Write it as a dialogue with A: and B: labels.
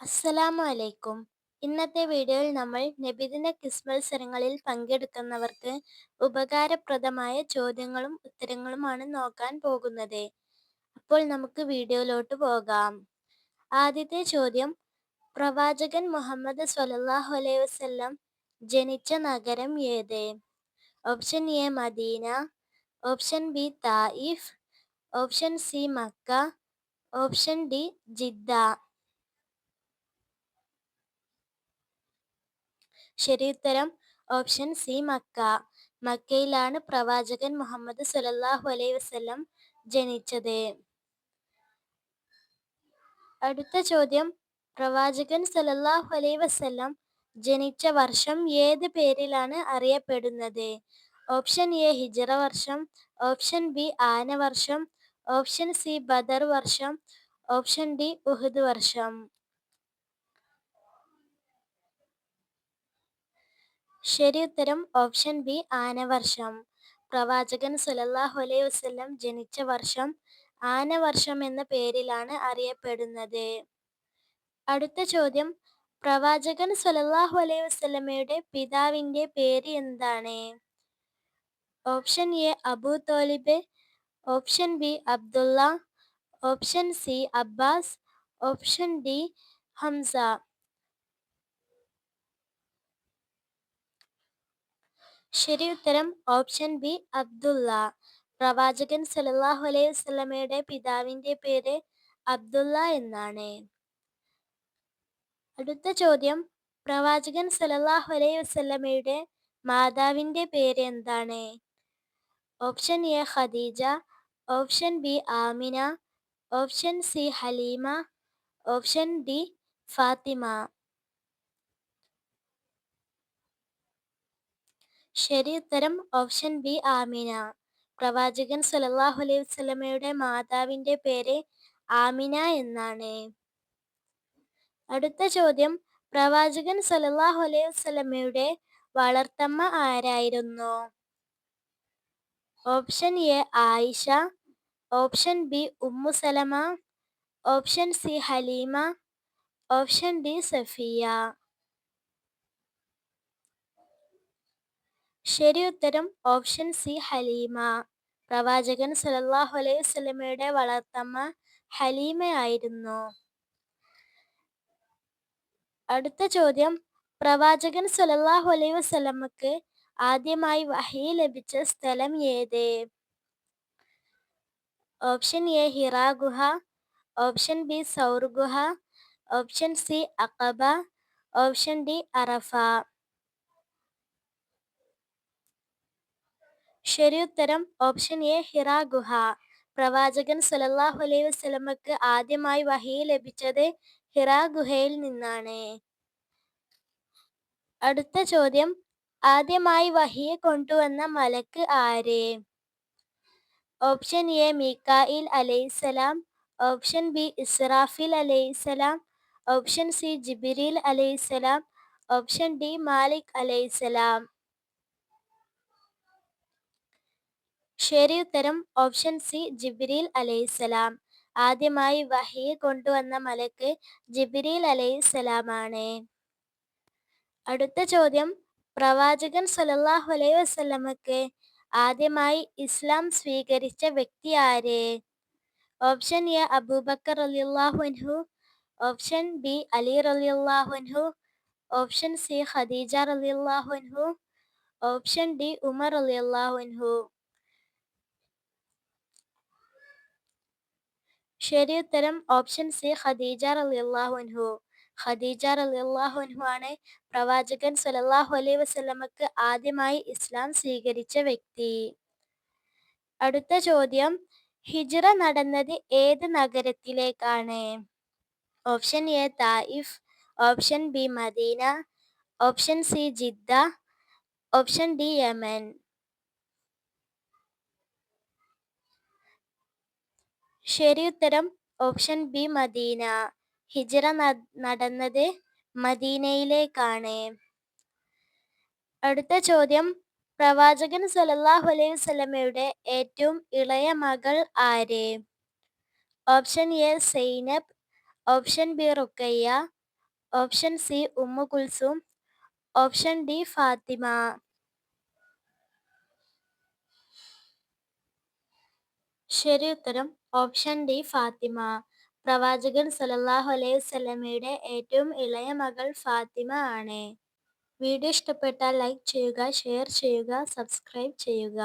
A: അസ്സലാമു അലൈക്കും. ഇന്നത്തെ വീഡിയോയിൽ നമ്മൾ നബിദിന ക്വിസ് മത്സരങ്ങളിൽ പങ്കെടുക്കുന്നവർക്ക് ഉപകാരപ്രദമായ ചോദ്യങ്ങളും ഉത്തരങ്ങളുമാണ് നോക്കാൻ പോകുന്നത്. അപ്പോൾ നമുക്ക് വീഡിയോയിലോട്ട് പോകാം. ആദ്യത്തെ ചോദ്യം, പ്രവാചകൻ മുഹമ്മദ് സ്വല്ലല്ലാഹു അലൈഹി വസല്ലം ജനിച്ച നഗരം ഏത്? Option A Medina, option B Taif, option C Mecca, option D Jeddah. ശരിയുത്തരം ഓപ്ഷൻ സി മക്ക. മക്കയിലാണ് പ്രവാചകൻ മുഹമ്മദ് സ്വല്ലല്ലാഹു അലൈഹി വസല്ലം ജനിച്ചത്. അടുത്ത ചോദ്യം, പ്രവാചകൻ സ്വല്ലല്ലാഹു അലൈഹി വസല്ലം ജനിച്ച വർഷം ഏത് പേരിലാണ് അറിയപ്പെടുന്നത്? ഓപ്ഷൻ എ ഹിജ്റ വർഷം, ഓപ്ഷൻ ബി ആന വർഷം, ഓപ്ഷൻ സി ബദർ വർഷം, ഓപ്ഷൻ ഡി ഉഹുദ് വർഷം. ശരിയുത്തരം ഓപ്ഷൻ ബി ആനവർഷം. പ്രവാചകൻ സ്വല്ലല്ലാഹു അലൈഹി വസല്ലം ജനിച്ച വർഷം ആനവർഷം എന്ന പേരിലാണ് അറിയപ്പെടുന്നത്. അടുത്ത ചോദ്യം, പ്രവാചകൻ സ്വല്ലല്ലാഹു അലൈഹി വസല്ലമയുടെ പിതാവിന്റെ പേര് എന്താണ്? Option A Abu Talib, option B Abdullah, option C Abbas, option D Hamza. ശരിയുത്തരം ഓപ്ഷൻ ബി അബ്ദുള്ള. പ്രവാചകൻ സ്വല്ലല്ലാഹു അലൈഹി വസല്ലമയുടെ പിതാവിന്റെ പേര് അബ്ദുള്ള എന്നാണ്. അടുത്ത ചോദ്യം, പ്രവാചകൻ സ്വല്ലല്ലാഹു അലൈഹി വസല്ലമയുടെ മാതാവിന്റെ പേര് എന്താണ്? Option A Khadija, option B Amina, option C Halima, option D Fatima. ശരിയുത്തരം ഓപ്ഷൻ ബി ആമിന. പ്രവാചകൻ സ്വല്ലല്ലാഹു അലൈഹി വസല്ലമയുടെ മാതാവിന്റെ പേര് ആമിന എന്നാണ്. അടുത്ത ചോദ്യം, പ്രവാചകൻ സ്വല്ലല്ലാഹു അലൈഹി വസല്ലമയുടെ വളർത്തമ്മ ആരായിരുന്നു? Option A Aisha, option B Umm Salama, option C Halima, option D Safiya. ശരിയുത്തരം ഓപ്ഷൻ സി ഹലീമ. പ്രവാചകൻ സ്വല്ലല്ലാഹു അലൈഹി വസല്ലമയുടെ വളർത്തമ്മ ഹലീമയായിരുന്നു. അടുത്ത ചോദ്യം, പ്രവാചകൻ സ്വല്ലല്ലാഹു അലൈഹി വസല്ലമക്ക് ആദ്യമായി വഹി ലഭിച്ച സ്ഥലം ഏത്? ഓപ്ഷൻ എ ഹിറാ ഗുഹ, ഓപ്ഷൻ ബി സൗർ ഗുഹ, ഓപ്ഷൻ സി അഖബ, ഓപ്ഷൻ ഡി അറഫ. ശരിയുത്തരം ഓപ്ഷൻ എ ഹിറാ ഗുഹ. പ്രവാചകൻ സ്വല്ലല്ലാഹു അലൈഹി വസല്ലമക്ക് ആദ്യമായി വഹി ലഭിച്ചത് ഹിറാ ഗുഹയിൽ നിന്നാണ്. അടുത്ത ചോദ്യം, ആദ്യമായി വഹി കൊണ്ടുവന്ന മലക്ക് ആര്? ഓപ്ഷൻ എ മീകായിൽ അലൈഹിസ്സലാം, ഓപ്ഷൻ ബി ഇസ്രാഫീൽ അലൈഹിസ്സലാം, ഓപ്ഷൻ സി ജിബ്രീൽ അലൈഹിസ്സലാം, ഓപ്ഷൻ ഡി മാലിക് അലൈഹിസ്സലാം. ശരിയുത്തരം ഓപ്ഷൻ സി ജിബ്രീൽ അലൈഹിസ്സലാം. ആദ്യമായി വഹി കൊണ്ടുവന്ന മലക്ക് ജിബ്രീൽ അലൈഹിസ്സലാമാണ്. അടുത്ത ചോദ്യം, പ്രവാചകൻ സ്വല്ലല്ലാഹു അലൈഹി വസല്ലമക്ക് ആദ്യമായി ഇസ്ലാം സ്വീകരിച്ച വ്യക്തി ആര്? ഓപ്ഷൻ എ അബൂബക്കർ റളിയല്ലാഹു അൻഹു, ഓപ്ഷൻ ബി അലി റളിയല്ലാഹു അൻഹു, ഓപ്ഷൻ സി ഖദീജ റളിയല്ലാഹു അൻഹു, ഓപ്ഷൻ ഡി ഉമർ റളിയല്ലാഹു അൻഹു. ശരിയുത്തരം ഓപ്ഷൻ സി ഖദീജ റളിയല്ലാഹു അൻഹു. ഖദീജ റളിയല്ലാഹു അൻഹു ആണ് പ്രവാചകൻ സ്വല്ലല്ലാഹു അലൈഹി വസല്ലമക്ക് ആദ്യമായി ഇസ്ലാം സ്വീകരിച്ച വ്യക്തി. അടുത്ത ചോദ്യം, ഹിജ്റ നടന്നത് ഏത് നഗരത്തിലേക്കാണ്? Option A Taif, option B Medina, option C Jeddah, option D Yemen. ശരിയുത്തരം ഓപ്ഷൻ ബി മദീന. ഹിജ്റ നടന്നത് മദീനയിലേക്കാണ്. അടുത്ത ചോദ്യം, പ്രവാചകൻ സ്വല്ലല്ലാഹു അലൈഹി വസല്ലമയുടെ ഏറ്റവും ഇളയ മകൾ ആര്? Option A Zainab, option B Ruqayya, option C Umm Kulthum. Option D Fatima. ശരി ഉത്തരം ഓപ്ഷൻ ഡി ഫാത്തിമ. പ്രവാചകൻ സല്ലല്ലാഹു അലൈഹി വസല്ലമയുടെ ഏറ്റവും ഇളയ മകൾ ഫാത്തിമ ആണ്. വീഡിയോ ഇഷ്ടപ്പെട്ടാൽ ലൈക്ക് ചെയ്യുക, ഷെയർ ചെയ്യുക, സബ്സ്ക്രൈബ് ചെയ്യുക.